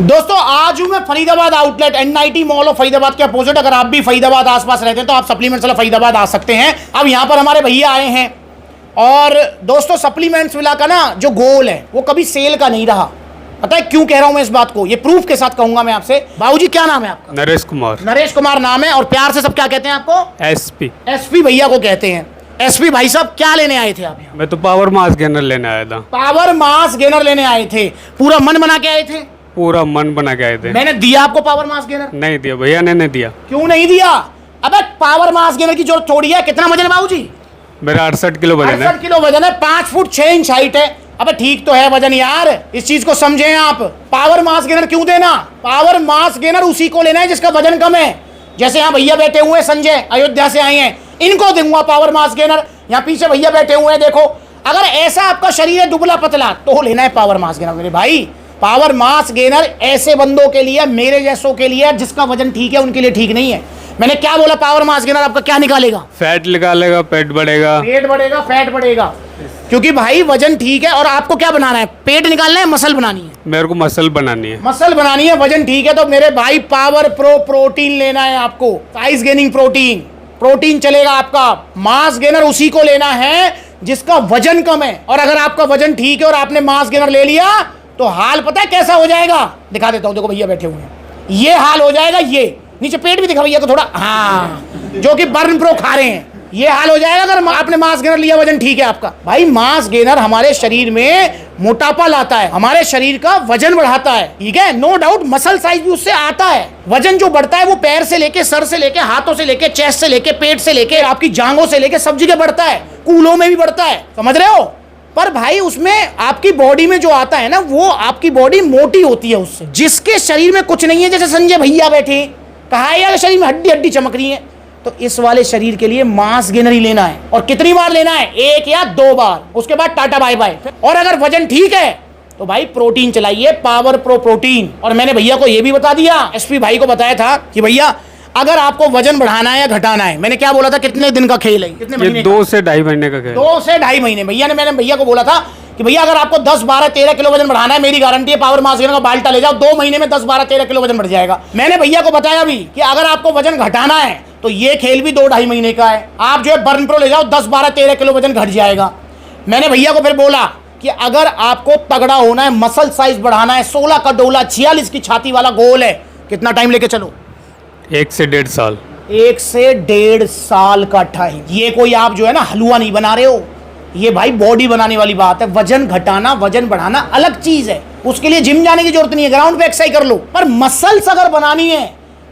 दोस्तों आज हूं मैं Faridabad outlet NIT mall of Faridabad के अपोजिट। अगर आप भी फरीदाबाद आसपास रहते हैं तो आप सप्लीमेंट्स वाला फरीदाबाद आ सकते हैं। अब यहां पर हमारे भैया आए हैं और दोस्तों सप्लीमेंट्स वाला का ना जो गोल है वो कभी सेल का नहीं रहा। पता है क्यों कह रहा हूं मैं इस बात को, ये प्रूफ के साथ कहूंगा मैं आपसे। बाबूजी क्या नाम है आपका? नरेश कुमार। नरेश कुमार नाम है और प्यार से सब क्या कहते हैं आपको? एसपी। एसपी भैया को कहते हैं। एसपी भाई साहब क्या लेने आए थे आप यहाँ? मैं तो पावर मास गेनर लेने आया था। पावर मास गेनर लेने आए थे? पूरा मन बना के आए थे? पूरा मन बना के आए थे। मैंने दिया आपको पावर मास गेनर? नहीं दिया भैया ने नहीं दिया। क्यों नहीं दिया? अबे पावर मास गेनर की जरूरत थोड़ी है। कितना वजन है बाबूजी? मेरा 68 किलो वजन है। 68 किलो वजन है, 5 फुट 6 इंच हाइट है। अबे ठीक तो है वजन यार, इस चीज को समझें आप। पावर मास गेनर क्यों देना? पावर मास गेनर उसी को लेना है जिसका वजन कम है। जैसे यहाँ भैया बैठे हुए हैं संजय, अयोध्या से आए हैं, इनको दूंगा पावर मास गेनर। यहाँ पीछे भैया बैठे हुए हैं देखो। अगर ऐसा आपका शरीर है दुबला पतला तो लेना है पावर मास गेनर मेरे भाई। पावर मास गेनर ऐसे बंदों के लिए, मेरे जैसों के लिए, जिसका वजन ठीक है उनके लिए ठीक नहीं है। मैंने क्या बोला? पावर मास गेनर आपका क्या निकालेगा? फैट निकालेगा, पेट बढ़ेगा। पेट बढ़ेगा, फैट बढ़ेगा। क्योंकि भाई वजन ठीक है। और आपको क्या बनाना है? पेट निकालना है, मसल बनानी है? मेरे को मसल बनानी है। मसल बनानी है, वजन ठीक है तो मेरे भाई पावर प्रो प्रोटीन लेना है आपको। साइज गेनिंग प्रोटीन, प्रोटीन चलेगा आपका। मास गेनर उसी को लेना है जिसका वजन कम है। और अगर आपका वजन ठीक है और आपने मास गेनर ले लिया तो हाल पता है कैसा हो जाएगा? दिखा देता हूं, देखो भैया बैठे हुए हैं, ये हाल हो जाएगा। ये नीचे पेट भी दिखा भैया को थोड़ा, हाँ, जो कि बर्न प्रो खा रहे हैं। ये हाल हो जाएगा अगर आपने मास गेनर लिया, वजन ठीक है आपका। भाई मास गेनर हमारे शरीर में मोटापा लाता है, हमारे शरीर का वजन बढ़ाता है, ठीक है, नो डाउट। मसल साइज भी उससे आता है। वजन जो बढ़ता है वो पैर से लेके, सर से लेके, हाथों से लेके, चेस्ट से लेके, पेट से लेके, आपकी जांघों से लेके सब जगह बढ़ता है। कूलों में भी बढ़ता है, समझ रहे हो? पर भाई उसमें आपकी बॉडी में जो आता है ना, वो आपकी बॉडी मोटी होती है उससे। जिसके शरीर में कुछ नहीं है, जैसे संजय भैया बैठे, कहा है यार शरीर में हड्डी हड्डी चमक रही है, तो इस वाले शरीर के लिए मास गेनर ही लेना है। और कितनी बार लेना है? 1 या 2 बार, उसके बाद टाटा बाय बाय। और अगर वजन ठीक है तो भाई प्रोटीन चलाइए, पावर प्रो प्रोटीन। और मैंने भैया को यह भी बता दिया, एसपी भाई को बताया था कि भैया अगर आपको वजन बढ़ाना है या घटाना है, मैंने क्या बोला था, कितने दिन का खेल है? कितने महीने? 2 से 2.5 महीने का खेल। 2 से 2.5 महीने। मैंने भैया को बोला था कि भैया अगर आपको 10, 12, 13 किलो वजन बढ़ाना है, मेरी गारंटी है पावर मास गेनर का बाल्टा ले जाओ, 2 महीने में 10, 12, 13 किलो वजन बढ़ जाएगा। मैंने भैया को बताया भी कि अगर आपको वजन घटाना है तो ये खेल भी 2-2.5 महीने का है। आप जो है बर्न प्रो ले जाओ, 10, 12, 13 किलो वजन घट जाएगा। मैंने भैया को फिर बोला कि अगर आपको तगड़ा होना है, मसल साइज बढ़ाना है, 16 का डोला, 46 की छाती वाला गोल है, कितना टाइम लेके चलो? 1 से 1.5 साल। 1 से 1.5 साल का टाइम। ये कोई आप जो है ना हलवा नहीं बना रहे हो, ये भाई बॉडी बनाने वाली बात है। वजन घटाना, वजन बढ़ाना अलग चीज है। उसके लिए जिम जाने की जरूरत नहीं है, ग्राउंड पे एक्सरसाइज कर लो। पर मसल्स अगर बनानी है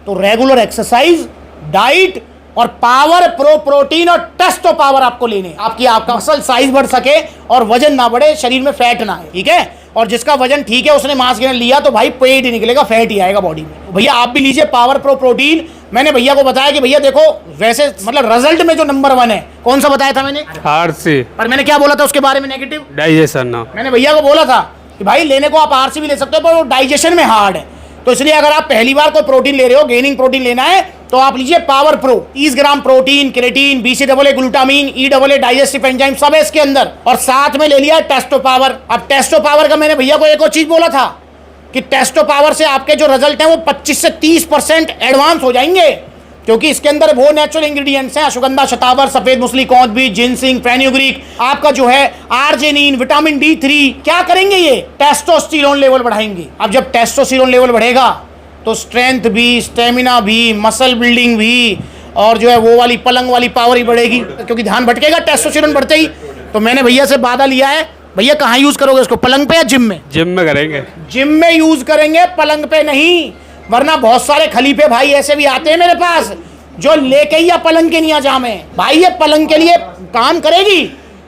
तो रेगुलर एक्सरसाइज, डाइट और पावर प्रो प्रोटीन और टेस्टो पावर आपको लेने। आपका मसल साइज बढ़ सके और वजन ना बढ़े, शरीर में फैट ना है, ठीक है। और जिसका वजन ठीक है उसने मास गेनर लिया तो भाई पेट ही निकलेगा, फैट ही आएगा बॉडी में। भैया आप भी लीजिए पावर प्रो प्रोटीन। मैंने भैया को बताया कि भैया देखो, वैसे मतलब रिजल्ट में जो नंबर 1 है, कौन सा बताया था मैंने? आरसी। पर मैंने क्या बोला था उसके बारे में? नेगेटिव डाइजेशन ना। मैंने भैया को बोला था कि भाई लेने को आप आरसी भी ले सकते हो पर वो डाइजेशन में हार्ड है। तो इसलिए अगर आप पहली बार कोई प्रोटीन ले रहे हो, गेनिंग प्रोटीन लेना है, तो आप लीजिए power pro. 30 gram protein, creatine, BCAA, glutamine, EAA, digestive enzyme सब है इसके अंदर। और साथ में ले लिया टेस्टो पावर। अब टेस्टो पावर का मैंने भैया को एक और चीज बोला था कि टेस्टो पावर से आपके जो रिजल्ट हैं वो 25 से 30% एडवांस हो जाएंगे, क्योंकि इसके अंदर वो नेचुरल इंग्रेडिएंट्स हैं, अश्वगंधा, शतावर, सफेद मूसली, कौंध बीज, जिनसिंग, फेन्यूग्रीक, आपका जो है आर्जिनिन, विटामिन D3। क्या करेंगे? ये टेस्टोस्टेरोन लेवल बढ़ाएंगे। अब जब टेस्टोस्टेरोन लेवल बढ़ेगा तो स्ट्रेंथ भी, स्टेमिना भी, मसल बिल्डिंग भी, और जो है वो वाली पलंग वाली पावर ही बढ़ेगी, क्योंकि ध्यान भटकेगा टेस्टोस्टेरोन बढ़ते ही। तो मैंने भैया से वादा लिया है, भैया कहाँ यूज करोगे इसको, पलंग पे या जिम में? जिम में करेंगे। जिम में यूज करेंगे, पलंग पे नहीं। वरना बहुत सारे खलीफे भाई ऐसे भी आते हैं मेरे पास जो लेके ही या पलंग के नहीं आ जामे। भाई ये पलंग के लिए काम करेगी।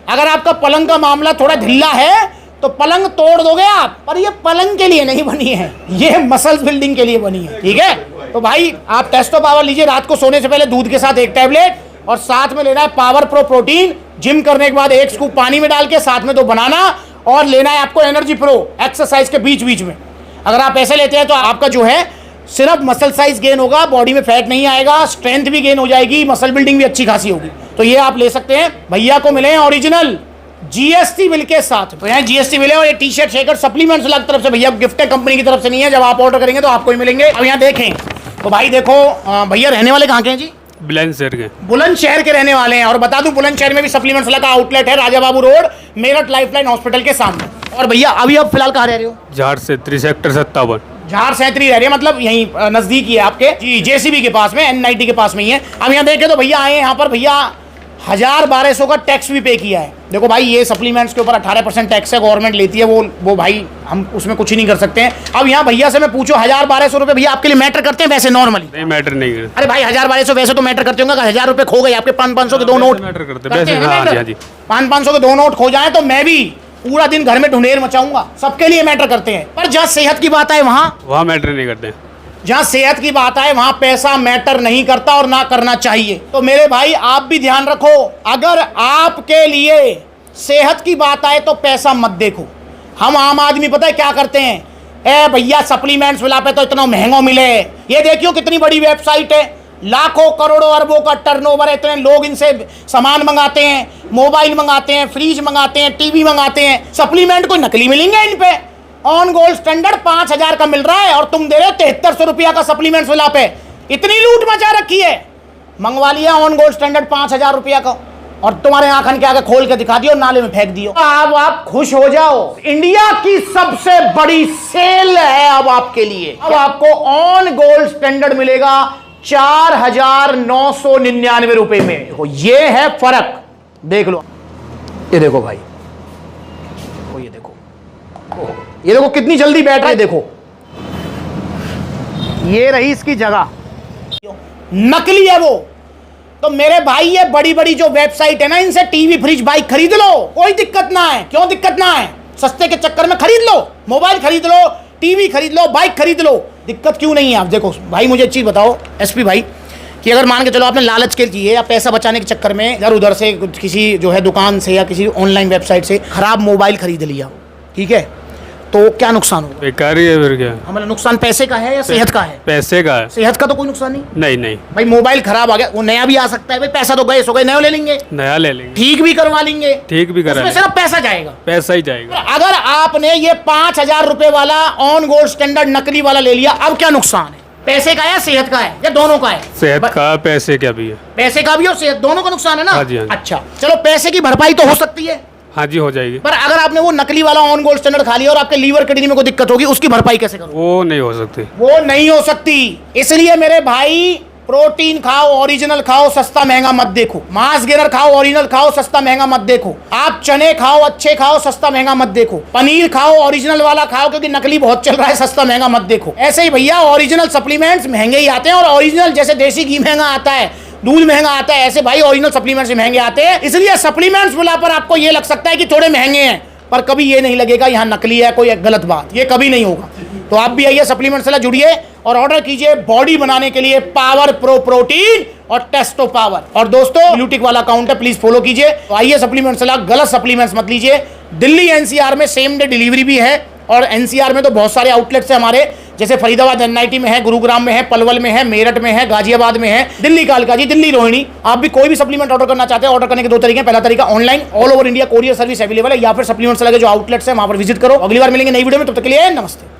अगर आपका पलंग का मामला थोड़ा ढिल्ला है तो पलंग तोड़ दोगे आप, पर ये पलंग के लिए नहीं बनी है, ये मसल्स बिल्डिंग के लिए बनी है, ठीक है। तो भाई आप टेस्टो पावर लीजिए, रात को सोने से पहले दूध के साथ 1 टैबलेट, और साथ में लेना है पावर प्रो प्रोटीन। जिम करने के बाद 1 स्कूप पानी में डाल के, साथ में 2 बनाना, और लेना है आपको एनर्जी प्रो एक्सरसाइज के बीच बीच में। अगर आप ऐसे लेते हैं तो आपका जो है सिर्फ मसल साइज गेन होगा, बॉडी में फैट नहीं आएगा, स्ट्रेंथ भी गेन हो जाएगी, मसल बिल्डिंग भी अच्छी खासी होगी। तो ये आप ले सकते हैं। भैया को मिले हैं ओरिजिनल जीएसटी बिल के साथ। तो यहाँ जीएसटी बिल है और ये टी शर्ट शेकर सप्लीमेंट्स अलग तरफ से, भैया गिफ्ट है, कंपनी की तरफ से नहीं है। जब आप ऑर्डर करेंगे तो आपको ही मिलेंगे। अब यहाँ देखें तो भाई देखो, भैया रहने वाले कहाँ के हैं जी? बुलंदशहर के। बुलंदशहर के रहने वाले हैं। और बता दूं बुलंदशहर में भी सप्लीमेंट्स का आउटलेट है, Raja Babu road, Meerut lifeline hospital के सामने। और भैया अभी आप फिलहाल कहाँ रह रहे हो? झाड़ से 3 सेक्टर 57। झाड़ सैंतरी रह रहे हैं, मतलब यहीं नजदीक ही है आपके जी, जेसीबी के पास में, एन90 के पास में ही है। अब यहाँ देखें तो भैया आए यहाँ पर, भैया 1200 का टैक्स भी पे किया है। देखो भाई ये सप्लीमेंट्स के ऊपर 18% टैक्स है, गवर्नमेंट लेती है, वो भाई हम उसमें कुछ ही नहीं कर सकते हैं। अब यहाँ भैया से मैं पूछूं 1200 रुपए भैया आपके लिए मैटर करते हैं वैसे नॉर्मली? नहीं, मैटर नहीं करते। अरे भाई 1200 वैसे तो मैटर करते होंगे। 1000 रुपए खो गए आपके, 500 के दो नोट मैटर करते वैसे। हाँ जी, 500 के दो नोट खो जाए तो मैं भी पूरा दिन घर में ढुंढेर मचाऊंगा। सबके लिए मैटर करते हैं। पर जहाँ सेहत की बात आए वहाँ मैटर नहीं करते। जहाँ सेहत की बात आए वहां पैसा मैटर नहीं करता और ना करना चाहिए। तो मेरे भाई आप भी ध्यान रखो, अगर आपके लिए सेहत की बात आए तो पैसा मत देखो। हम आम आदमी पता है क्या करते हैं, ए भैया सप्लीमेंट्स मिला पे तो इतना महंगा मिले। ये देखियो कितनी बड़ी वेबसाइट है, लाखों करोड़ों अरबों का टर्नओवर है, इतने लोग इनसे सामान मंगाते हैं, मोबाइल मंगाते हैं, फ्रिज मंगाते हैं, टीवी मंगाते हैं। सप्लीमेंट कोई नकली मिलेंगे इन पे? ऑन गोल्ड स्टैंडर्ड 5000 का मिल रहा है और तुम दे रहे हो 7300 रुपया का सप्लीमेंट्स मिला पे। इतनी लूट मचा रखी है। मंगवा लिया ऑन गोल्ड स्टैंडर्ड 5000 रुपया का और तुम्हारे आंखन के आगे खोल के दिखा दियो, नाले में फेंक दियो। अब आप खुश हो जाओ, इंडिया की सबसे बड़ी सेल है अब आपके लिए। अब आपको ऑन गोल्ड स्टैंडर्ड मिलेगा 4999 रुपए में। देखो ये है फर्क, देख लो। ये देखो भाई, ये देखो कितनी जल्दी बैठ रहा है। देखो ये रही इसकी जगह, नकली है वो। तो मेरे भाई ये बड़ी बड़ी जो वेबसाइट है ना, इनसे टीवी फ्रिज बाइक खरीद लो, कोई दिक्कत ना है। क्यों दिक्कत ना है? सस्ते के चक्कर में खरीद लो, मोबाइल खरीद लो, टीवी खरीद लो, बाइक खरीद लो, दिक्कत क्यों नहीं है? आप देखो भाई, मुझे एक चीज बताओ एसपी भाई, कि अगर मान के चलो आपने लालच के लिए या पैसा बचाने के चक्कर में इधर उधर से किसी जो है दुकान से या किसी ऑनलाइन वेबसाइट से खराब मोबाइल खरीद लिया, ठीक है, तो क्या नुकसान होगा? बेकार ही है फिर क्या? हमारा नुकसान पैसे का है या सेहत का है? पैसे का है। सेहत का तो कोई नुकसान नहीं। नहीं भाई मोबाइल खराब आ गया, वो नया भी आ सकता है भाई, पैसा तो गए सो गए, नया ले लेंगे, नया ले लेंगे, ठीक भी करवा लेंगे, ठीक भी करा, सिर्फ पैसा जाएगा, पैसा ही जाएगा। अगर आपने ये 5000 रुपए वाला ऑन गोल्ड स्टैंडर्ड नकली वाला ले लिया, अब क्या नुकसान है? पैसे का या सेहत का है या दोनों का है? सेहत का, पैसे का भी है। पैसे का भी और सेहत दोनों का नुकसान है ना? हाँ जी, हाँ जी। अच्छा चलो, पैसे की भरपाई तो हो सकती है। हाँ जी, हो जाएगी। पर अगर आपने वो नकली वाला ऑन गोल्ड स्टैंडर्ड खा लिया और आपके लीवर किडनी में कोई दिक्कत होगी, उसकी भरपाई कैसे करोगे? वो नहीं हो सकती, वो नहीं हो सकती। इसलिए मेरे भाई प्रोटीन खाओ, ओरिजिनल खाओ, सस्ता महंगा मत देखो। मांस गेनर खाओ, ओरिजिनल खाओ, सस्ता महंगा मत देखो। आप चने खाओ, अच्छे खाओ, सस्ता महंगा मत देखो। पनीर खाओ, ओरिजिनल वाला खाओ, क्योंकि नकली बहुत चल रहा है, सस्ता महंगा मत देखो। ऐसे ही भैया ओरिजिनल सप्लीमेंट्स महंगे ही आते हैं, और ओरिजिनल जैसे देसी घी महंगा आता है, दूध महंगा आता है, ऐसे भाई ओरिजिनल सप्लीमेंट्स महंगे आते हैं। इसलिए सप्लीमेंट्स मिला पर आपको ये लग सकता है कि थोड़े महंगे हैं, पर कभी ये नहीं लगेगा यहाँ नकली है, कोई गलत बात, ये कभी नहीं होगा। तो आप भी आइए सप्लीमेंट्स से जुड़िए और ऑर्डर कीजिए बॉडी बनाने के लिए पावर प्रो प्रोटीन और टेस्टो पावर। और दोस्तों ब्लूटिक वाला अकाउंट है, प्लीज फॉलो कीजिए। तो आइए सप्लीमेंट्स से, गलत सप्लीमेंट्स मत लीजिए। दिल्ली एनसीआर में सेम डे डिलीवरी भी है, और एनसीआर में तो बहुत सारे आउटलेट्स हैं हमारे, जैसे फरीदाबाद एनआईटी में है, गुरुग्राम में है, पलवल में है, मेरठ में है, गाजियाबाद में है, दिल्ली कालका जी, दिल्ली रोहिणी। आप भी कोई भी सप्लीमेंट ऑर्डर करना चाहते हैं, ऑर्डर करने के दो तरीके हैं। पहला तरीका online, all over India courier service available है, या फिर सप्लीमेंट्स लगे जो आउटलेट्स है वहां पर विजिट करो। अगली बार मिलेंगे नई वीडियो में, तब तक के लिए नमस्ते।